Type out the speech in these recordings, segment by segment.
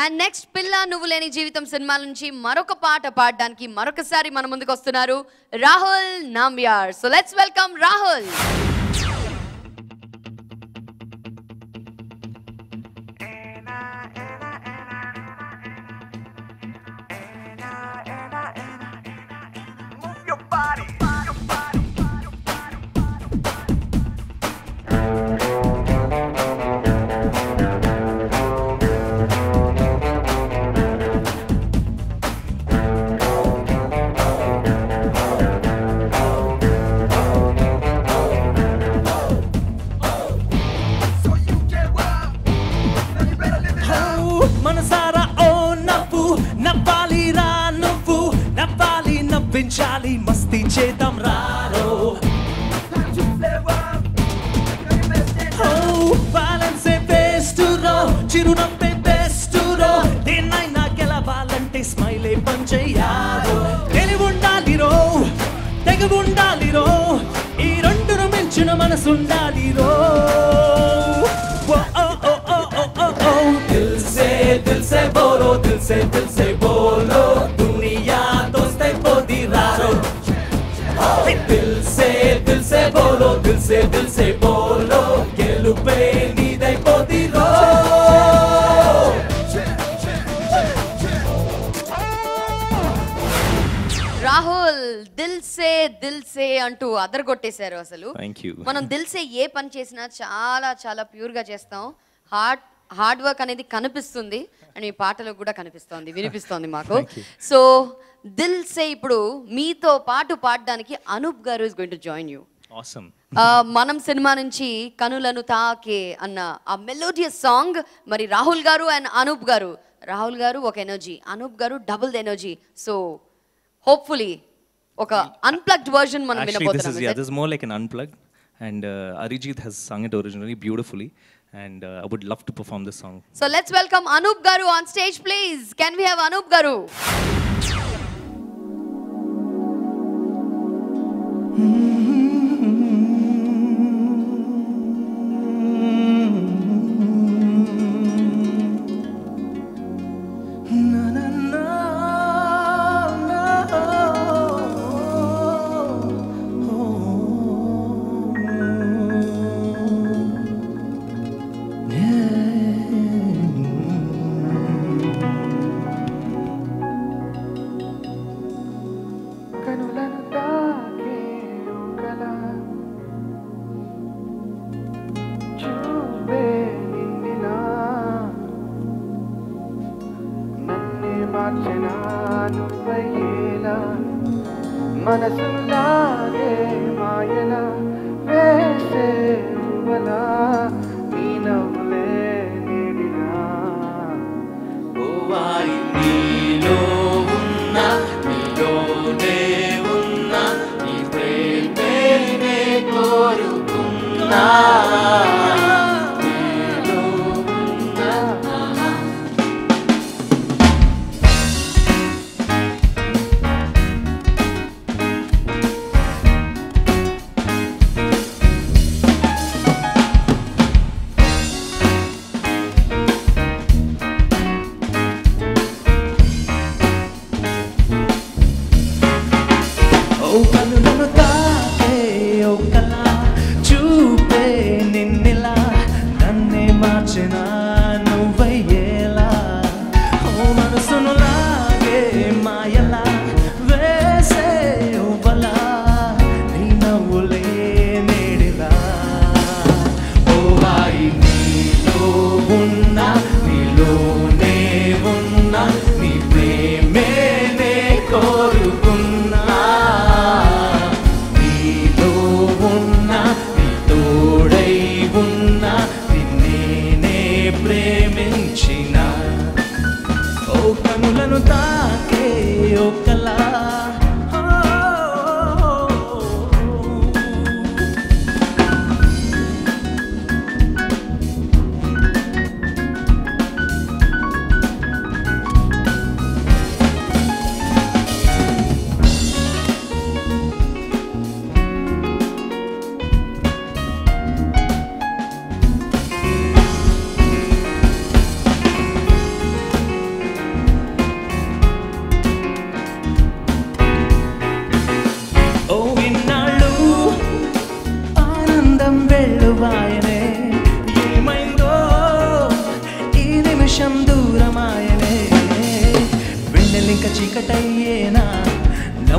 And next పిల్ల నువ్వు లేని జీవితం సినిమా నుంచి మరొక పాట పాడడానికి మరొకసారి మన ముందుకు వస్తున్నారు Rahul Nambiar. So let's welcome Rahul. చాలి మస్తీ చేద్దాం రారో బ్యాలెన్స్ బెస్ట్ రో చిరునవ్వే బెస్ట్ రో దేన్నైనా గెలవాలంటే స్మైలే పనిచేయాలో తెలివుండాలి రో తెగవుండాలి రో ఈ రెండును మించిన మనసుండాలి రో దిల్ సే బోలో దిల్ సే బోలో దునియా దోస్తే పోది రారో దిల్ సే బోలో దిల్ సే బోలో గెలుపే నీదై పోది రో రాహుల్ దిల్ సే అంటూ అదరగొట్టేశారు. అసలు మనం దిల్ సే ఏ పని చేసినా చాలా చాలా ప్యూర్ గా చేస్తాం. హార్డ్ వర్క్ అనేది కనిపిస్తుంది అండ్ మీ పాటలో కూడా కనిపిస్తోంది, వినిపిస్తోంది మాకు. సో దిల్ సే ఇప్పుడు మీతో పాటు పాడడానికి అనూప్ గారు is going to join you. మనం సినిమా నుంచి కనులను తాకే అన్న ఆ మెలోడియస్ సాంగ్ మరి రాహుల్ గారు అండ్ అనూప్ గారు, రాహుల్ గారు ఒక ఎనర్జీ, అనూప్ గారు double the energy. So hopefully ఒక అన్ప్లగ్డ్ వర్షన్ మనం వినబోతున్నాం. This is more like an unplugged and Arijit has sung it originally beautifully and I would love to perform this song. So let's welcome Anoop Garu on stage please. Can we have Anoop Garu? మనసులాగే మాయల వేసే ఉవలా నీ నవ్వులే నీడిలా ఓవాయి నీలో ఉన్న నీలోనే ఉన్న నీ ప్రేమే కోరుకున్నా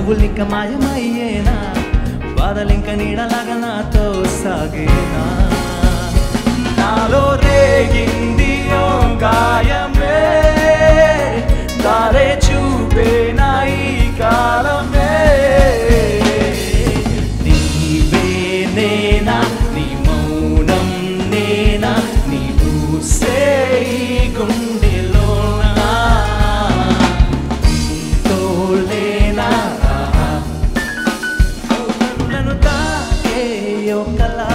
నవ్వులింక మాయమయ్యేనా బాధలింక నీడలాగా నాతో సాగేనా నాలో రేగింది ఓ గాయమే దారే చూపేనా ఈ కాలమే నీవే నేనా నీ మౌనం నేనా నీ ఊసే ఈ గుండెలోనా తోలేనా నన్ను తాకే ఒకలా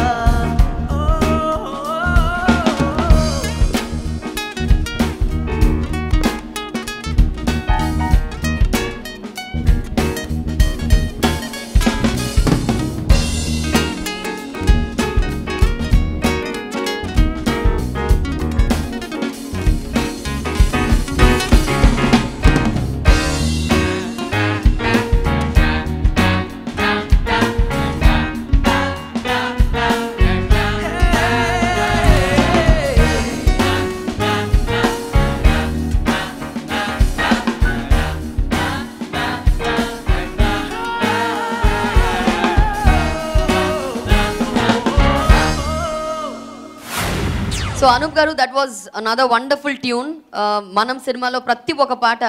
సో అనూప్ గారు, that was another wonderful tune. మనం సినిమాలో ప్రతి ఒక్క పాట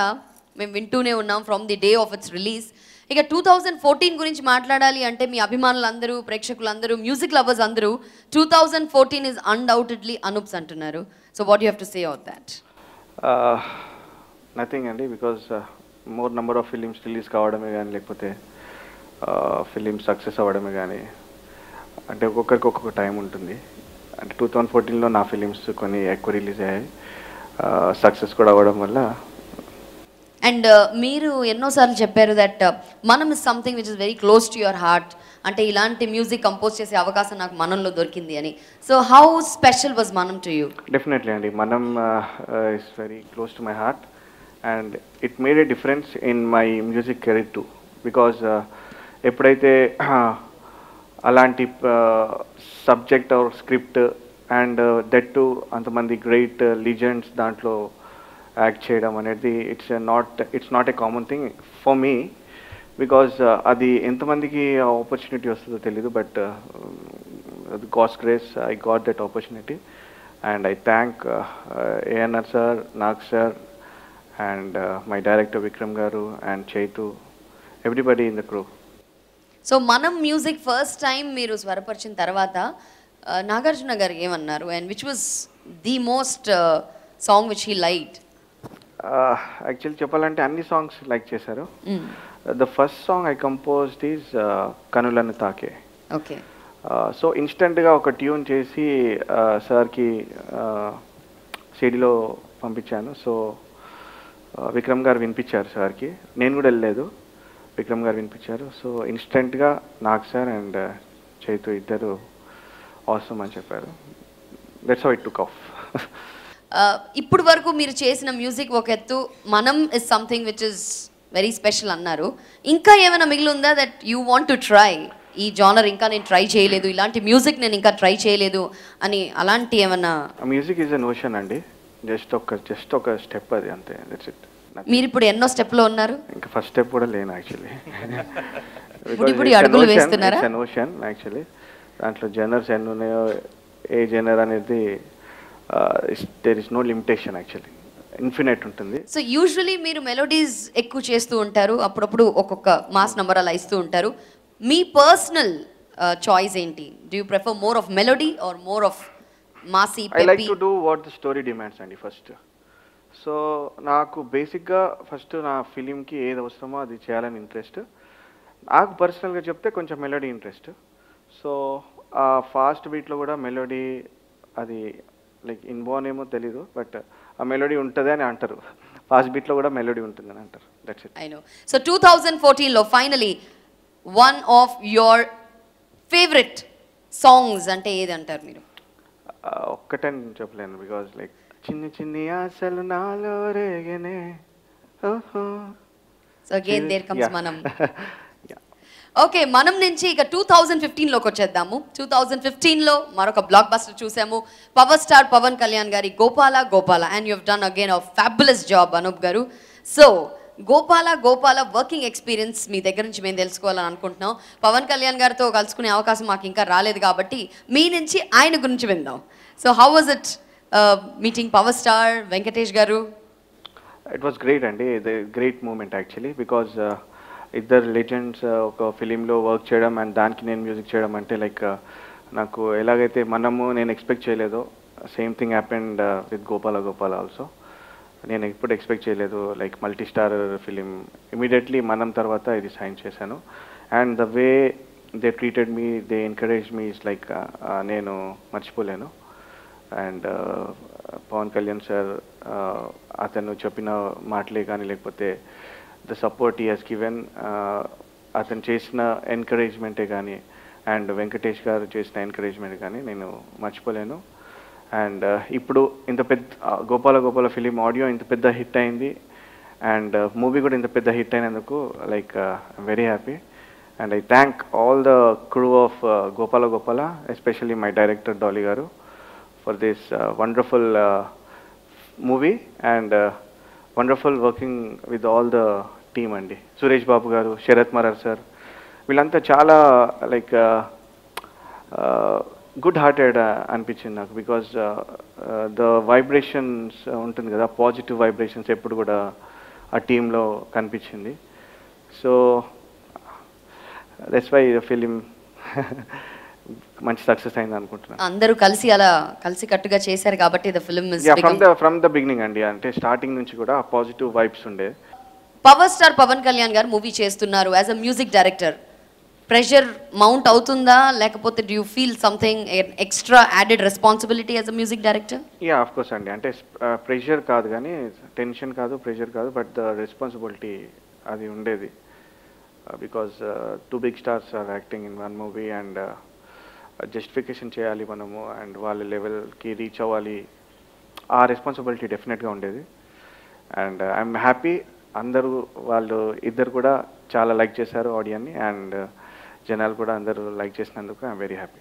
మేము వింటూనే ఉన్నాం from the day of it's release. ఇక 2014 గురించి మాట్లాడాలి అంటే మీ అభిమానులందరూ, ప్రేక్షకులందరూ, మ్యూజిక్ లవర్స్ అందరూ 2014 ఇస్ అన్డౌటెడ్లీ అనూప్స్ అంటున్నారు. So what you have to say on that? Nothing అండి, because more number of films release కావడమే కానీ లేకపోతే ఫిలిం సక్సెస్ అవ్వడమే కానీ అంటే ఒక్కొక్కరికి ఒక్కొక్క టైం ఉంటుంది. అంటే 2014లో నా ఫిలిమ్స్ కొన్ని ఎక్కువ రిలీజ్ అయ్యాయి, సక్సెస్ కూడా అవ్వడం వల్ల. అండ్ మీరు ఎన్నోసార్లు చెప్పారు దట్ మనం is something which is very close to your heart. అంటే ఇలాంటి మ్యూజిక్ కంపోజ్ చేసే అవకాశం నాకు మనంలో దొరికింది అని. So how special was Manam to you? Definitely అండి, Manam is very close to my heart and it made a difference in my music career too. Because ఎప్పుడైతే అలాంటి subject or script and that too అంతమంది గ్రేట్ లీజెండ్స్ దాంట్లో act చేయడం అనేది it's not a common thing for me. Because అది ఎంతమందికి opportunity వస్తుందో తెలీదు, but God's grace I got that opportunity and I thank ANR sir, Nag sir and my director Vikram garu and Chaitu, everybody in the crew. So మనం music first time మీరు స్వరపరిచిన తర్వాత నాగార్జున గారు ఏమన్నారు? And which was the most song which he liked? Actually చెప్పాలంటే అన్ని songs like చేశారు. The first song I composed is Kanulanu Thaake. Okay. So ఇన్స్టెంట్గా ఒక ట్యూన్ చేసి సార్కి సిడీలో పంపించాను. సో విక్రమ్ గారు వినిపించారు సార్కి, నేను కూడా వెళ్ళలేదు, విక్రమ్ గారు వినిపించారు. సో ఇన్స్టెంట్గా నాగ్ సార్ అండ్ చైతు ఇద్దరు ఆసమ్ అని చెప్పారు. That's how it took off. ఇప్పుడు వరకు మీరు చేసిన మ్యూజిక్ ఒక ఎత్తు, మనం is something which is very special అన్నారు. ఇంకా ఏమైనా మిగిలి ఉందా that you want to try? ఈ జానర్ ఇంకా నేను ట్రై చేయలేదు, ఇలాంటి మ్యూజిక్ నేను ఇంకా ట్రై చేయలేదు అని అలాంటి ఏమన్నా? మ్యూజిక్ ఈజ్ అన్ ఓషన్ అండి, జస్ట్ ఒక స్టెప్ అది అంతే. That's it. మీరు ఇప్పుడు ఎన్నో స్టెప్లో ఉన్నారు? ఇంకా ఫస్ట్ స్టెప్ కూడా లేను యాక్చువల్లీ. అడుగులు వేస్తున్నారా? It's an ocean actually. దాంట్లో జనర్స్ ఎన్ని ఉన్నాయో, ఏ జనర్ అనేది there is no limitation actually, infinite ఉంటుంది. సో యూజువలీ మీరు మెలోడీస్ ఎక్కువ చేస్తూ ఉంటారు, అప్పుడప్పుడు ఒక్కొక్క మాస్ నెంబర్ అలా ఇస్తూ ఉంటారు. మీ పర్సనల్ చాయిస్ ఏంటి? Do you prefer more of melody or more of massy? I like to do what the story demands అండి ఫస్ట్. సో నాకు బేసిక్గా ఫస్ట్ నా ఫిలింకి ఏది అవసరమో అది చేయాలని ఇంట్రెస్ట్. నాకు పర్సనల్గా చెప్తే కొంచెం మెలోడీ ఇంట్రెస్ట్. సో ఆ ఫాస్ట్ బీట్లో కూడా మెలోడీ అది లైక్ ఇన్బోర్న్ ఏమో తెలీదు, బట్ ఆ మెలోడీ ఉంటుంది అని అంటారు. ఫాస్ట్ బీట్లో కూడా మెలోడీ ఉంటుందని అంటారు. That's it. I know. So 2014లో finally one of your favourite songs అంటే ఏది అంటారు మీరు? ఒక్కటని చెప్పలేను, బికాజ్ లైక్ చిన్ని చిన్ని ఆశలు నాలో రేగనే. సో అగైన్ దేర్ కమ్స్ మనం. ఓకే, మనం నుంచి ఇక 2015లోకి వచ్చేద్దాము. 2015లో మరొక బ్లాక్ బస్టర్ చూసాము, పవర్ స్టార్ పవన్ కళ్యాణ్ గారి Gopala Gopala. And you have done again a fabulous job Anoop garu. So Gopala Gopala working experience మీ దగ్గర నుంచి మేము తెలుసుకోవాలని అనుకుంటున్నాం. పవన్ కళ్యాణ్ గారితో కలుసుకునే అవకాశం మాకు ఇంకా రాలేదు కాబట్టి మీ నుంచి ఆయన గురించి విందాం. So how was it meeting power star Venkatesh గారు? ఇట్ వాస్ గ్రేట్ అండి. ఇది గ్రేట్ మూమెంట్ యాక్చువల్లీ, బికాజ్ ఇద్దరు లెజెండ్స్ ఒక ఫిలింలో వర్క్ చేయడం అండ్ దానికి నేను మ్యూజిక్ చేయడం అంటే లైక్ నాకు ఎలాగైతే నేను ఎక్స్పెక్ట్ చేయలేదో same thing happened with Gopala Gopala also. నేను ఎప్పుడు ఎక్స్పెక్ట్ చేయలేదు like multi star film immediately మనం తర్వాత ఇది సైన్ చేశాను. And the way they treated me, they encourage me is like నేను మర్చిపోలేను. అండ్ పవన్ కళ్యాణ్ సార్ అతను చెప్పిన మాటలే కానీ లేకపోతే the support he has given, అతను చేసిన ఎంకరేజ్మెంటే కానీ అండ్ వెంకటేష్ గారు చేసిన ఎంకరేజ్మెంట్ కానీ నేను మర్చిపోలేను. అండ్ ఇప్పుడు ఇంత పెద్ద గోపాల గోపాల ఫిలిం ఆడియో ఇంత పెద్ద హిట్ అయింది అండ్ మూవీ కూడా ఇంత పెద్ద హిట్ అయినందుకు like I'm very happy. And I thank all the crew of Gopala Gopala, especially my director Dolly garu for this wonderful movie and wonderful working with all the team అండి. సురేష్ బాబు గారు, Sarath Marar sir, వీళ్ళంతా చాలా లైక్ గుడ్ హార్టెడ్ అనిపించింది నాకు. బికాజ్ ద వైబ్రేషన్స్ ఉంటుంది కదా, positive vibrations ఎప్పుడు కూడా ఆ టీంలో కనిపించింది. So that's why the film మంచి సక్సెస్ అయింది అనుకుంటున్నాను. అందరూ కలిసి అలా కలిసి కట్టుగా చేశారు కాబట్టి the film is from the beginning అండి, అంటే స్టార్టింగ్ నుంచి కూడా పాజిటివ్ వైబ్స్ ఉండే. Power star Pawan Kalyan garu movie చేస్తున్నారు as a music director. Pressure mount అవుతుందా, లేకపోతే do you feel something extra added responsibility as a music director? Yeah of course అండి, అంటే ప్రెషర్ కాదు కానీ టెన్షన్ కాదు, ప్రెషర్ కాదు, బట్ ద రెస్పాన్సిబిలిటీ అది ఉండేది. Because 2 big stars are acting in 1 movie and justification చేయాలి మనము అండ్ వాళ్ళ లెవెల్కి రీచ్ అవ్వాలి, ఆ రెస్పాన్సిబిలిటీ డెఫినెట్గా ఉండేది. అండ్ ఐఎమ్ హ్యాపీ, వాళ్ళు ఇద్దరు కూడా చాలా లైక్ చేశారు ఆడియన్ని అండ్ జనాలు కూడా అందరూ లైక్ చేసినందుకు ఐఎమ్ వెరీ హ్యాపీ.